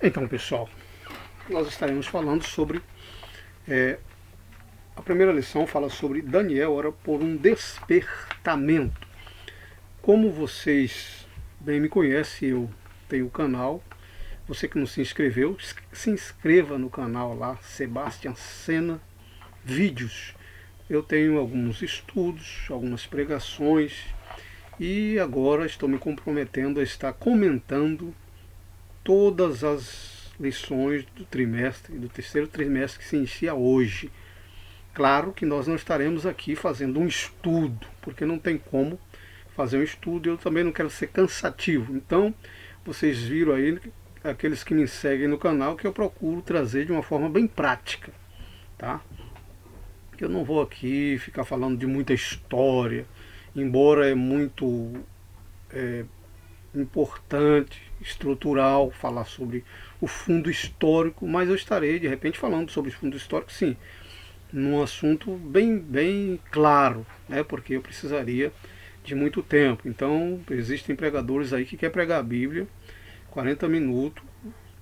Então, pessoal, nós estaremos falando sobre a primeira lição fala sobre Daniel ora por um despertamento. Como vocês bem me conhecem, eu tenho o canal. Você que não se inscreveu, se inscreva no canal lá, Sebastian Sena Vídeos. Eu tenho alguns estudos, algumas pregações e agora estou me comprometendo a estar comentando todas as lições do trimestre, do terceiro trimestre que se inicia hoje. Claro que nós não estaremos aqui fazendo um estudo, porque não tem como fazer um estudo e eu também não quero ser cansativo. Então, vocês viram aí, aqueles que me seguem no canal, que eu procuro trazer de uma forma bem prática, tá? Eu não vou aqui ficar falando de muita história, embora é muito importante, estrutural, falar sobre o fundo histórico, mas eu estarei de repente falando sobre o fundo histórico, sim, num assunto bem claro, né? Porque eu precisaria de muito tempo. Então, existem pregadores aí que querem pregar a Bíblia 40 minutos,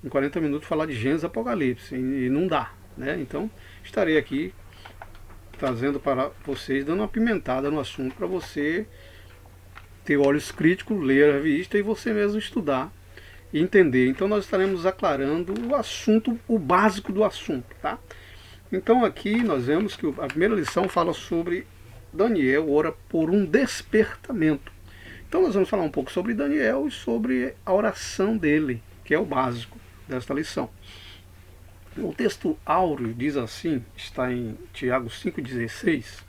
em 40 minutos falar de Gênesis e Apocalipse, e não dá, né? Então, estarei aqui trazendo para vocês, dando uma pimentada no assunto para você ter olhos críticos, ler a revista e você mesmo estudar e entender. Então nós estaremos aclarando o assunto, o básico do assunto, tá? Então aqui nós vemos que a primeira lição fala sobre Daniel ora por um despertamento. Então nós vamos falar um pouco sobre Daniel e sobre a oração dele, que é o básico desta lição. O texto áureo diz assim, está em Tiago 5,16: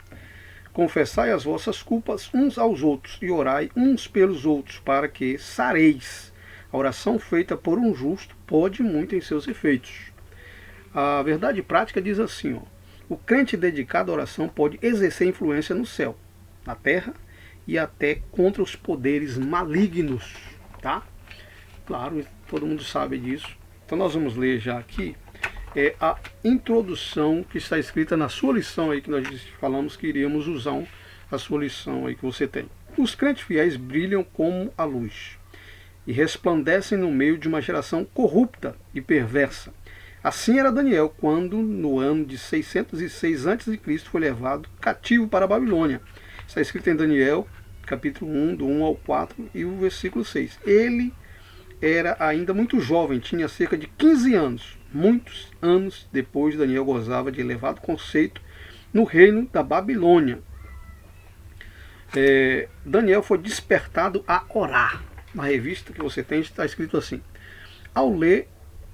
confessai as vossas culpas uns aos outros e orai uns pelos outros, para que sareis. A oração feita por um justo pode muito em seus efeitos. A verdade prática diz assim, ó: o crente dedicado à oração pode exercer influência no céu, na terra e até contra os poderes malignos, tá? Claro, todo mundo sabe disso. Então nós vamos ler já aqui a introdução que está escrita na sua lição aí, que nós falamos que iríamos usar a sua lição aí que você tem. Os crentes fiéis brilham como a luz e resplandecem no meio de uma geração corrupta e perversa. Assim era Daniel quando, no ano de 606 a.C., foi levado cativo para a Babilônia. Está escrito em Daniel, capítulo 1, do 1 ao 4 e o versículo 6. Ele era ainda muito jovem, tinha cerca de 15 anos. Muitos anos depois, Daniel gozava de elevado conceito no reino da Babilônia. Daniel foi despertado a orar. Na revista que você tem está escrito assim: ao ler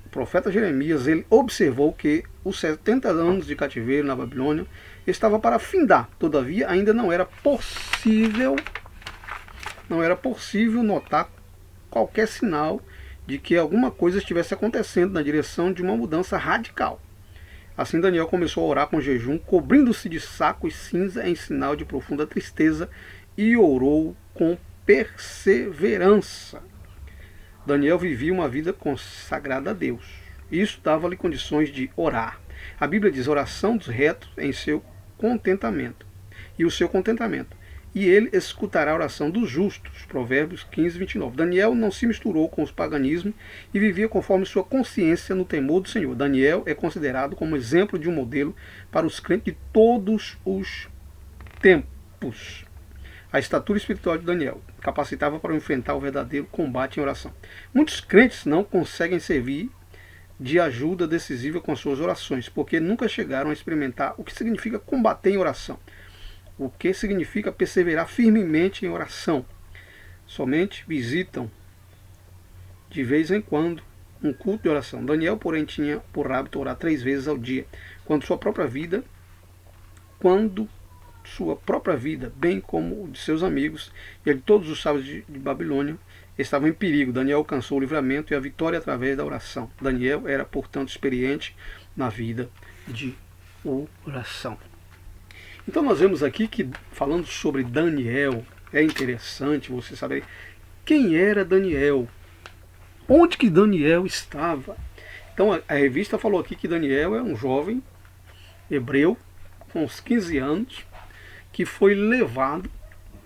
o profeta Jeremias, ele observou que os 70 anos de cativeiro na Babilônia estava para findar. Todavia, ainda não era possível notar qualquer sinal de que alguma coisa estivesse acontecendo na direção de uma mudança radical. Assim Daniel começou a orar com jejum, cobrindo-se de saco e cinza em sinal de profunda tristeza, e orou com perseverança. Daniel vivia uma vida consagrada a Deus. Isso dava-lhe condições de orar. A Bíblia diz: oração dos retos em seu contentamento. E o seu contentamento. E ele escutará a oração dos justos. Provérbios 15, 29. Daniel não se misturou com os paganismos e vivia conforme sua consciência no temor do Senhor. Daniel é considerado como exemplo de um modelo para os crentes de todos os tempos. A estatura espiritual de Daniel capacitava para enfrentar o verdadeiro combate em oração. Muitos crentes não conseguem servir de ajuda decisiva com as suas orações, porque nunca chegaram a experimentar o que significa combater em oração. O que significa perseverar firmemente em oração. Somente visitam de vez em quando um culto de oração. Daniel, porém, tinha por hábito orar 3 vezes ao dia, quando sua própria vida, bem como o de seus amigos e a de todos os sábios de Babilônia, estavam em perigo. Daniel alcançou o livramento e a vitória através da oração. Daniel era, portanto, experiente na vida de oração. Então nós vemos aqui que, falando sobre Daniel, é interessante você saber quem era Daniel, onde que Daniel estava. Então a revista falou aqui que Daniel é um jovem hebreu, com uns 15 anos, que foi levado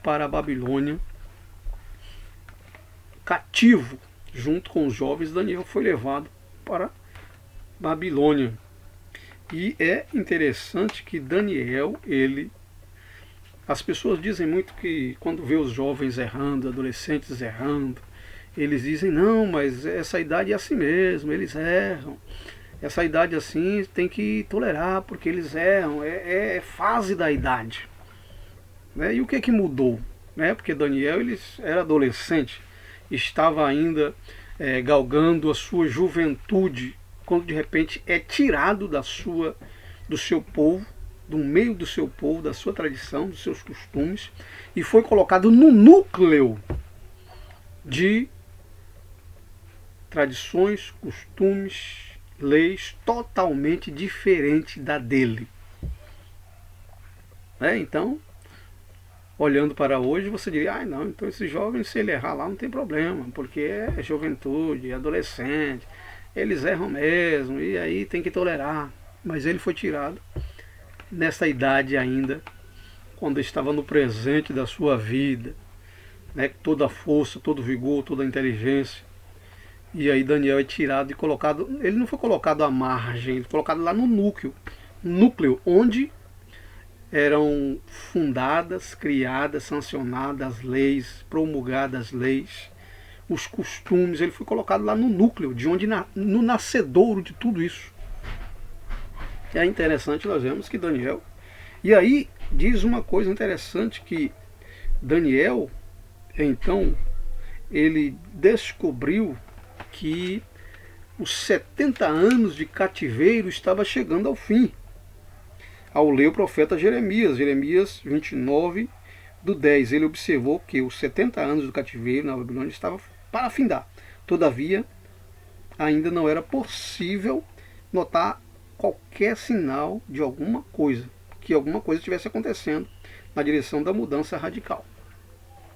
para a Babilônia cativo, junto com os jovens. Daniel foi levado para Babilônia. E é interessante que Daniel, as pessoas dizem muito que quando vê os jovens errando, adolescentes errando, eles dizem, não, mas essa idade é assim mesmo, eles erram. Essa idade assim tem que tolerar, porque eles erram, é fase da idade. Né? E o que mudou? Né? Porque Daniel ele era adolescente, estava ainda galgando a sua juventude, quando de repente é tirado do seu povo, do meio do seu povo, da sua tradição, dos seus costumes, e foi colocado no núcleo de tradições, costumes, leis totalmente diferentes da dele. Então, olhando para hoje, você diria, não, então esse jovem, se ele errar lá, não tem problema, porque é juventude, é adolescente, eles erram mesmo, e aí tem que tolerar. Mas ele foi tirado nessa idade ainda, quando estava no presente da sua vida, né, toda a força, todo o vigor, toda a inteligência. E aí Daniel é tirado e colocado, ele não foi colocado à margem, ele foi colocado lá no núcleo onde eram fundadas, criadas, sancionadas as leis, promulgadas as leis, os costumes. Ele foi colocado lá no núcleo, de onde no nascedouro de tudo isso. É interessante, nós vemos que Daniel, e aí diz uma coisa interessante, que Daniel, então, ele descobriu que os 70 anos de cativeiro estava chegando ao fim, ao ler o profeta Jeremias 29, do 10, ele observou que os 70 anos do cativeiro na Babilônia estavam para findar. Todavia, ainda não era possível notar qualquer sinal de alguma coisa, que alguma coisa estivesse acontecendo na direção da mudança radical.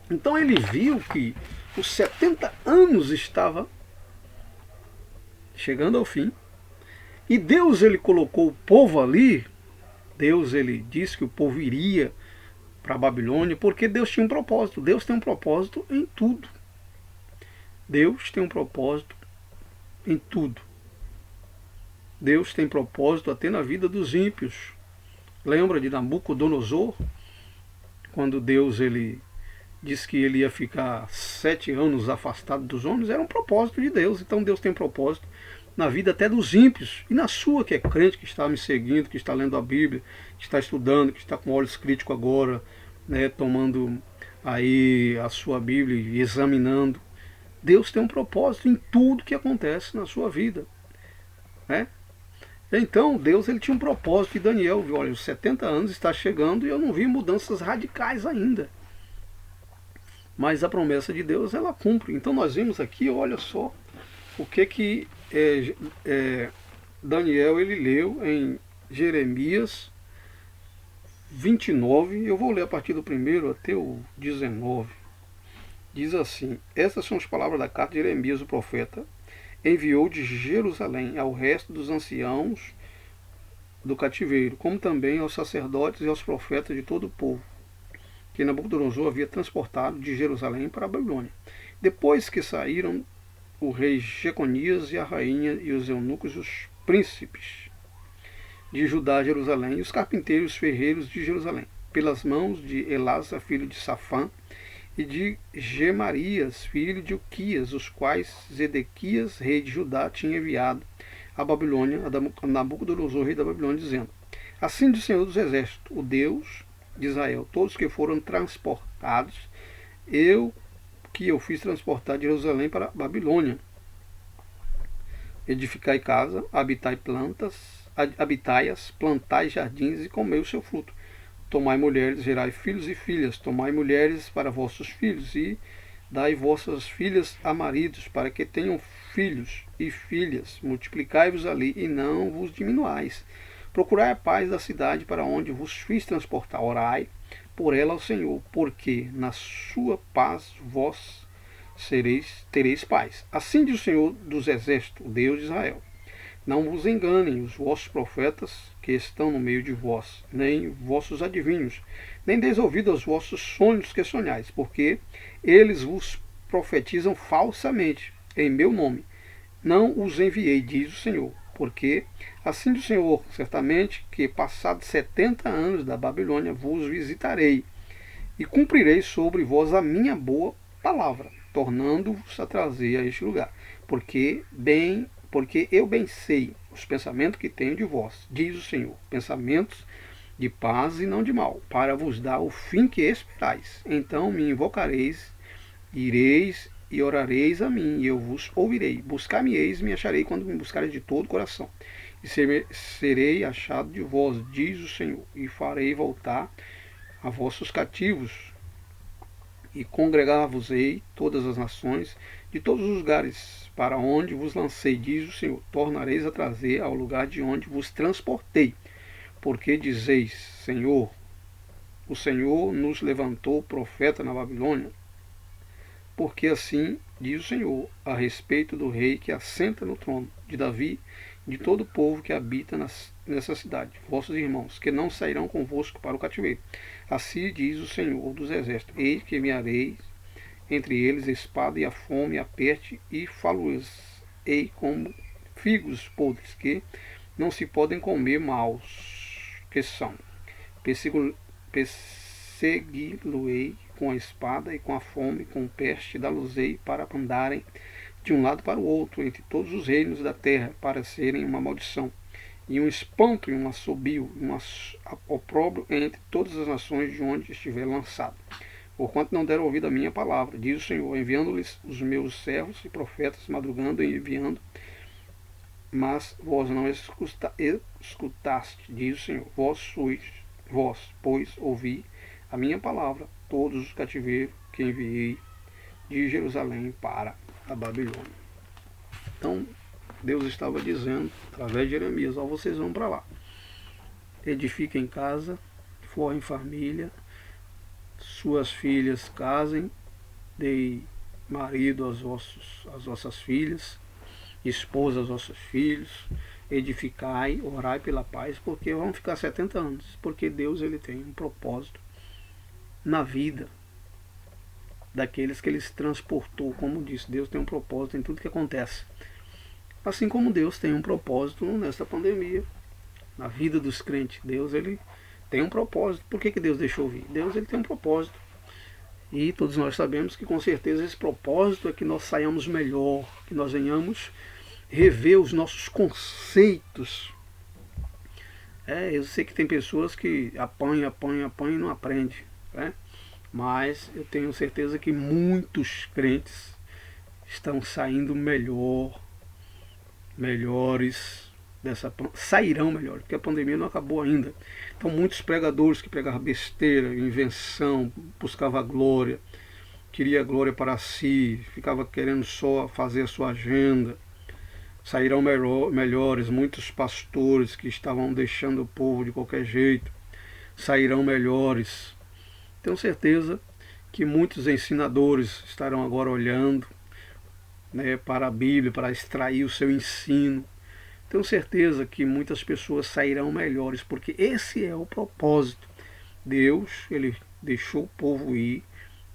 Então ele viu que os 70 anos estava chegando ao fim, e Deus ele colocou o povo ali. Deus ele disse que o povo iria para a Babilônia, porque Deus tinha um propósito. Deus tem um propósito em tudo. Deus tem um propósito em tudo. Deus tem propósito até na vida dos ímpios. Lembra de Nabucodonosor? Quando Deus ele disse que ele ia ficar 7 anos afastado dos homens, era um propósito de Deus. Então Deus tem propósito na vida até dos ímpios, e na sua, que é crente, que está me seguindo, que está lendo a Bíblia, que está estudando, que está com olhos críticos agora, né, tomando aí a sua Bíblia e examinando. Deus tem um propósito em tudo que acontece na sua vida. Né? Então Deus ele tinha um propósito, e Daniel viu, olha, os 70 anos está chegando e eu não vi mudanças radicais ainda. Mas a promessa de Deus ela cumpre. Então nós vimos aqui, olha só, o que Daniel ele leu em Jeremias 29, eu vou ler a partir do 1º até o 19. Diz assim: essas são as palavras da carta de Jeremias, o profeta, enviou de Jerusalém ao resto dos anciãos do cativeiro, como também aos sacerdotes e aos profetas de todo o povo, que Nabucodonosor havia transportado de Jerusalém para a Babilônia. Depois que saíram o rei Jeconias e a rainha e os eunucos e os príncipes de Judá, Jerusalém, e os carpinteiros e os ferreiros de Jerusalém, pelas mãos de Elasa, filho de Safã, e de Gemarias, filho de Uquias, os quais Zedequias, rei de Judá, tinha enviado à Babilônia, a Nabucodonosor, rei da Babilônia, dizendo: assim diz o Senhor dos Exércitos, o Deus de Israel, todos que foram transportados, eu fiz transportar de Jerusalém para a Babilônia. Edificai casa, habitai-as, plantai jardins e comei o seu fruto. Tomai mulheres, gerai filhos e filhas, tomai mulheres para vossos filhos, e dai vossas filhas a maridos, para que tenham filhos e filhas. Multiplicai-vos ali, e não vos diminuais. Procurai a paz da cidade para onde vos fiz transportar. Orai por ela ao Senhor, porque na sua paz vós tereis paz. Assim diz o Senhor dos Exércitos, o Deus de Israel: não vos enganem os vossos profetas que estão no meio de vós, nem vossos adivinhos, nem deis ouvido aos vossos sonhos que sonhais, porque eles vos profetizam falsamente em meu nome. não os enviei, diz o Senhor. Porque assim diz o Senhor, certamente que passados 70 anos da Babilônia vos visitarei, e cumprirei sobre vós a minha boa palavra, tornando-vos a trazer a este lugar. Porque eu bem sei os pensamentos que tenho de vós, diz o Senhor, pensamentos de paz e não de mal, para vos dar o fim que esperais. Então me invocareis, ireis e orareis a mim, e eu vos ouvirei. Buscar-me-eis, me achareis quando me buscareis de todo o coração. E serei achado de vós, diz o Senhor, e farei voltar a vossos cativos, e congregar-vos-ei todas as nações de todos os lugares para onde vos lancei, diz o Senhor. Tornareis a trazer ao lugar de onde vos transportei. Porque dizeis, Senhor, o Senhor nos levantou profeta na Babilônia. Porque assim diz o Senhor a respeito do rei que assenta no trono de Davi, de todo o povo que habita nessa cidade, vossos irmãos, que não sairão convosco para o cativeiro. Assim diz o Senhor dos exércitos, eis que enviarei entre eles a espada e a fome, a peste, e falo-ei como figos podres, que não se podem comer, maus que são. Persegui-lo-ei com a espada e com a fome, com peste, dá-los-ei para andarem de um lado para o outro, entre todos os reinos da terra, para serem uma maldição, e um espanto, e um assobio, e um opróbrio entre todas as nações de onde estiver lançado. Porquanto não deram ouvido à minha palavra, diz o Senhor, enviando-lhes os meus servos e profetas, madrugando e enviando, mas vós não escutaste, diz o Senhor. Vós, pois, ouvi a minha palavra, todos os cativeiros que enviei de Jerusalém para a Babilônia. Então, Deus estava dizendo, através de Jeremias, vocês vão para lá. Edifiquem em casa, formem família, suas filhas casem, deem marido às vossas filhas, esposa aos vossos filhos, edificai, orai pela paz, porque vão ficar 70 anos, porque Deus ele tem um propósito na vida daqueles que ele se transportou, como disse, Deus tem um propósito em tudo que acontece. Assim como Deus tem um propósito nesta pandemia, na vida dos crentes. Deus ele tem um propósito. Por que Deus deixou vir? Deus ele tem um propósito. E todos nós sabemos que com certeza esse propósito é que nós saiamos melhor, que nós venhamos rever os nossos conceitos. Eu sei que tem pessoas que apanham e não aprendem, né? Mas eu tenho certeza que muitos crentes estão saindo melhores sairão melhores, porque a pandemia não acabou ainda. Então muitos pregadores que pregavam besteira, invenção, buscavam glória, queria glória para si, ficava querendo só fazer a sua agenda, sairão melhores. Muitos pastores que estavam deixando o povo de qualquer jeito sairão melhores. Tenho certeza que muitos ensinadores estarão agora olhando, né, para a Bíblia, para extrair o seu ensino. Tenho certeza que muitas pessoas sairão melhores, porque esse é o propósito. Deus, ele deixou o povo ir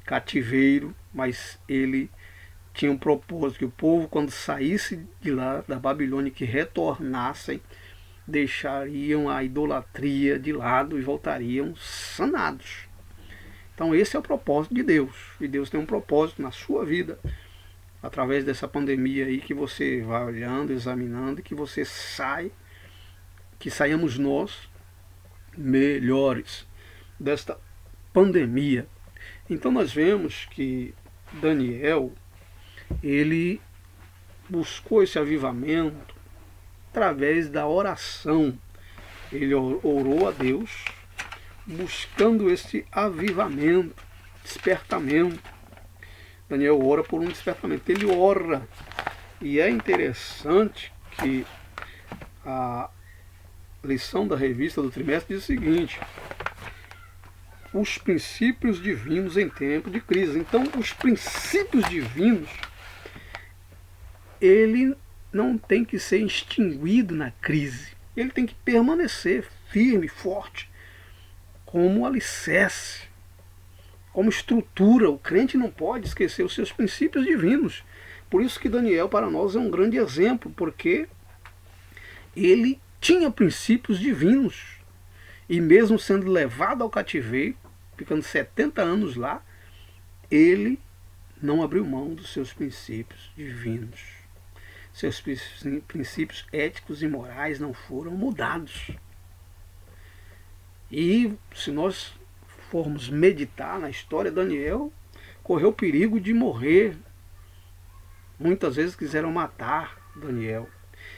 cativeiro, mas ele tinha um propósito, que o povo, quando saísse de lá, da Babilônia, que retornassem, deixariam a idolatria de lado e voltariam sanados. Então esse é o propósito de Deus, e Deus tem um propósito na sua vida, através dessa pandemia aí, que você vai olhando, examinando, e que você que saiamos nós melhores desta pandemia. Então nós vemos que Daniel, ele buscou esse avivamento através da oração. Ele orou a Deus, buscando esse avivamento, despertamento. Daniel ora por um despertamento. Ele ora. E é interessante que a lição da revista do trimestre diz o seguinte: os princípios divinos em tempo de crise. Então, os princípios divinos, ele não tem que ser extinguido na crise. Ele tem que permanecer firme, forte, como como estrutura. O crente não pode esquecer os seus princípios divinos, Por isso que Daniel para nós é um grande exemplo, porque ele tinha princípios divinos. E mesmo sendo levado ao cativeiro, ficando 70 anos lá, ele não abriu mão dos seus princípios divinos. Seus princípios éticos e morais não foram mudados. E se nós formos meditar na história, Daniel correu o perigo de morrer. Muitas vezes quiseram matar Daniel.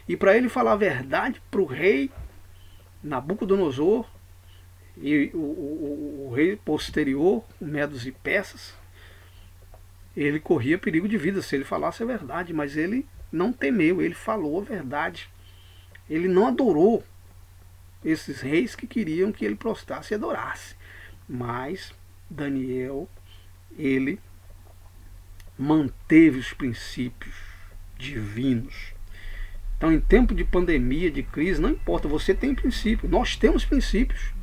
E para ele falar a verdade para o rei Nabucodonosor e o rei posterior, o Medos e Persas, ele corria perigo de vida se ele falasse a verdade, mas ele não temeu, ele falou a verdade. Ele não adorou esses reis que queriam que ele prostrasse e adorasse. Mas Daniel, ele manteve os princípios divinos. Então, em tempo de pandemia, de crise, não importa, você tem princípio, nós temos princípios.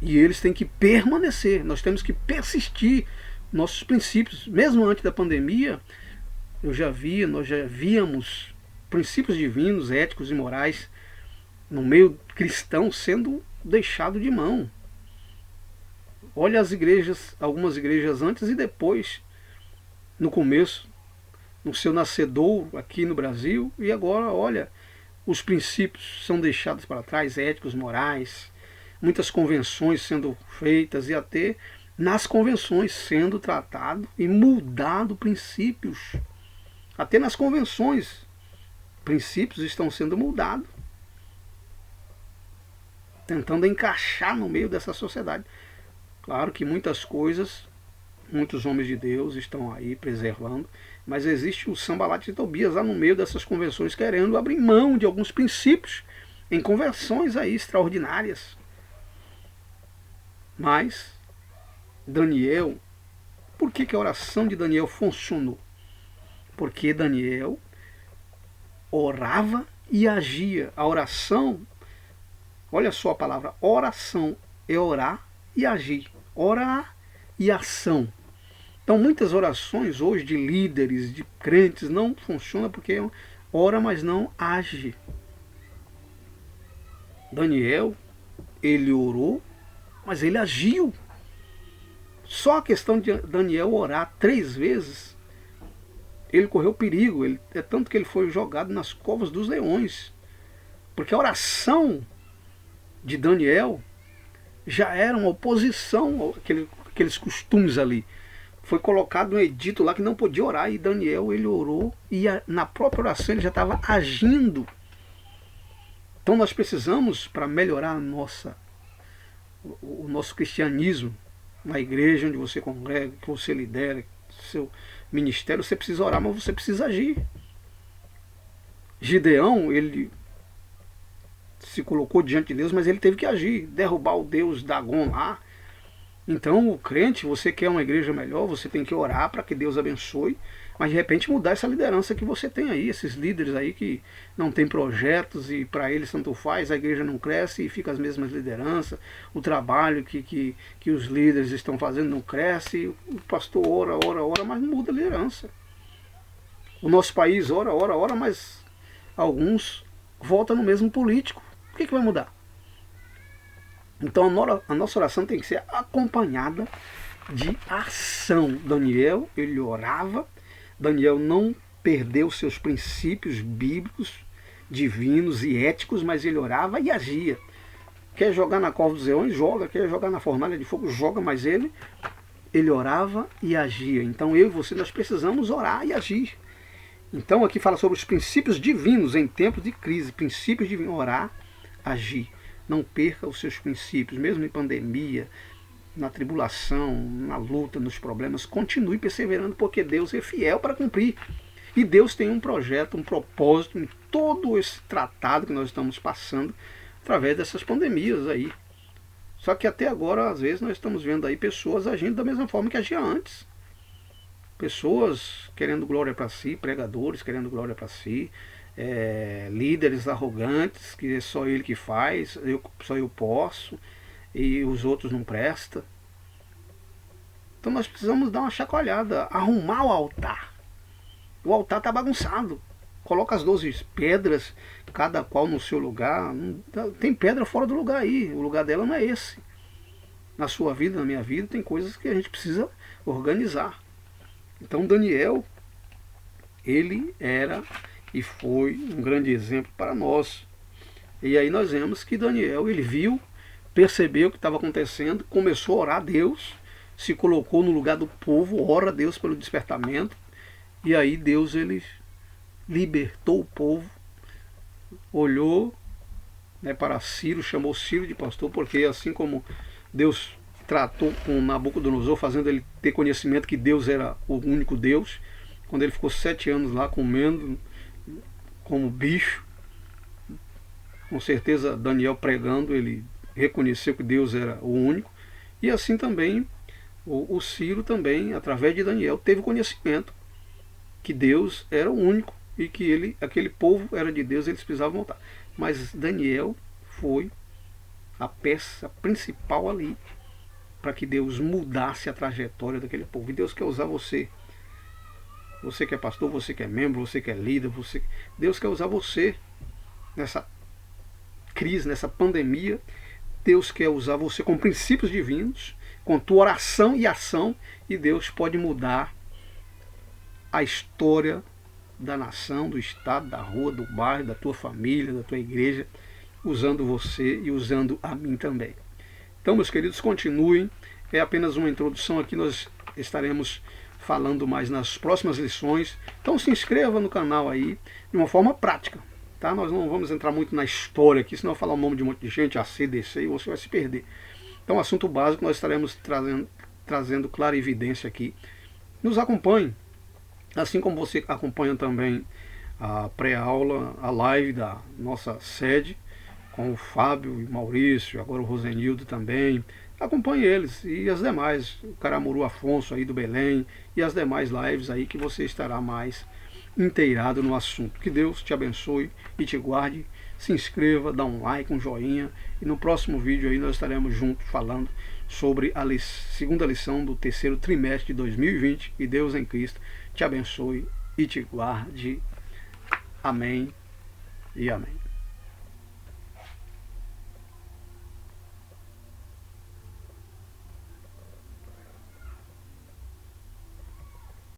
E eles têm que permanecer, nós temos que persistir nossos princípios. Mesmo antes da pandemia, nós já víamos princípios divinos, éticos e morais no meio cristão sendo deixado de mão. Olha as igrejas, algumas igrejas antes e depois, no começo, no seu nascedouro aqui no Brasil, e agora, olha, os princípios são deixados para trás, éticos, morais, muitas convenções sendo feitas e até nas convenções sendo tratado e mudado princípios. Até nas convenções, princípios estão sendo mudados, tentando encaixar no meio dessa sociedade. Claro que muitas coisas, muitos homens de Deus estão aí preservando, mas existe o Sambalat e Tobias lá no meio dessas convenções querendo abrir mão de alguns princípios em conversões aí extraordinárias. Mas Daniel, por que a oração de Daniel funcionou? Porque Daniel orava e agia. A oração, olha só a palavra oração, é orar e agir. Orar e ação. Então muitas orações hoje de líderes, de crentes, não funcionam porque ora, mas não age. Daniel, ele orou, mas ele agiu. Só a questão de Daniel orar 3 vezes, ele correu perigo. É tanto que ele foi jogado nas covas dos leões. Porque a oração de Daniel já era uma oposição àqueles costumes ali. Foi colocado um edito lá que não podia orar, e Daniel, ele orou, e na própria oração ele já estava agindo. Então nós precisamos, para melhorar o nosso cristianismo, na igreja onde você congrega, que você lidera, seu ministério, você precisa orar, mas você precisa agir. Gideão, ele se colocou diante de Deus, mas ele teve que agir, derrubar o deus Dagon lá. Então o crente, você quer uma igreja melhor, você tem que orar para que Deus abençoe, mas de repente mudar essa liderança que você tem aí, esses líderes aí que não tem projetos e para eles tanto faz, a igreja não cresce e fica as mesmas lideranças, o trabalho que os líderes estão fazendo não cresce, o pastor ora, mas não muda a liderança. O nosso país ora, mas alguns votam no mesmo político. O que vai mudar? Então a nossa oração tem que ser acompanhada de ação. Daniel, ele orava. Daniel não perdeu seus princípios bíblicos, divinos e éticos, mas ele orava e agia. Quer jogar na cova dos leões? Joga. Quer jogar na fornalha de fogo? Joga. Mas ele orava e agia. Então eu e você, nós precisamos orar e agir. Então aqui fala sobre os princípios divinos em tempos de crise. Princípios divinos, orar, agir. Não perca os seus princípios, mesmo em pandemia, na tribulação, na luta, nos problemas. Continue perseverando, porque Deus é fiel para cumprir. E Deus tem um projeto, um propósito em todo esse tratado que nós estamos passando através dessas pandemias aí. Só que até agora, às vezes, nós estamos vendo aí pessoas agindo da mesma forma que agiam antes. Pessoas querendo glória para si, pregadores querendo glória para si, líderes arrogantes, que é só ele que faz, só eu posso, e os outros não prestam. Então nós precisamos dar uma chacoalhada, arrumar o altar. O altar está bagunçado. Coloca as 12 pedras, cada qual no seu lugar. Tem pedra fora do lugar aí. O lugar dela não é esse. Na sua vida, na minha vida, tem coisas que a gente precisa organizar. Então Daniel, ele era e foi um grande exemplo para nós. E aí nós vemos que Daniel, ele viu, percebeu o que estava acontecendo, começou a orar a Deus, se colocou no lugar do povo, ora a Deus pelo despertamento, e aí Deus, ele libertou o povo, olhou, né, para Ciro, chamou Ciro de pastor, porque assim como Deus tratou com Nabucodonosor, fazendo ele ter conhecimento que Deus era o único Deus, quando ele ficou 7 anos lá comendo como bicho, com certeza Daniel pregando, ele reconheceu que Deus era o único, e assim também o Ciro também, através de Daniel, teve conhecimento que Deus era o único e que aquele povo era de Deus, eles precisavam voltar. Mas Daniel foi a peça principal ali para que Deus mudasse a trajetória daquele povo. E Deus quer usar você. Você que é pastor, você que é membro, você que é líder, Deus quer usar você nessa crise, nessa pandemia. Deus quer usar você com princípios divinos, com tua oração e ação, e Deus pode mudar a história da nação, do estado, da rua, do bairro, da tua família, da tua igreja, usando você e usando a mim também. Então, meus queridos, continuem. É apenas uma introdução aqui, nós estaremos falando mais nas próximas lições. Então se inscreva no canal aí, de uma forma prática. Tá? Nós não vamos entrar muito na história aqui, senão eu falar o nome de um monte de gente, AC, DC, e você vai se perder. Então, assunto básico, nós estaremos trazendo clara evidência aqui. Nos acompanhe, assim como você acompanha também a pré-aula, a live da nossa sede, com o Fábio e Maurício, agora o Rosenildo também. Acompanhe eles e as demais, o Caramuru Afonso aí do Belém e as demais lives aí, que você estará mais inteirado no assunto. Que Deus te abençoe e te guarde. Se inscreva, dá um like, um joinha, e no próximo vídeo aí nós estaremos juntos falando sobre a segunda lição do terceiro trimestre de 2020. E Deus em Cristo te abençoe e te guarde. Amém e amém.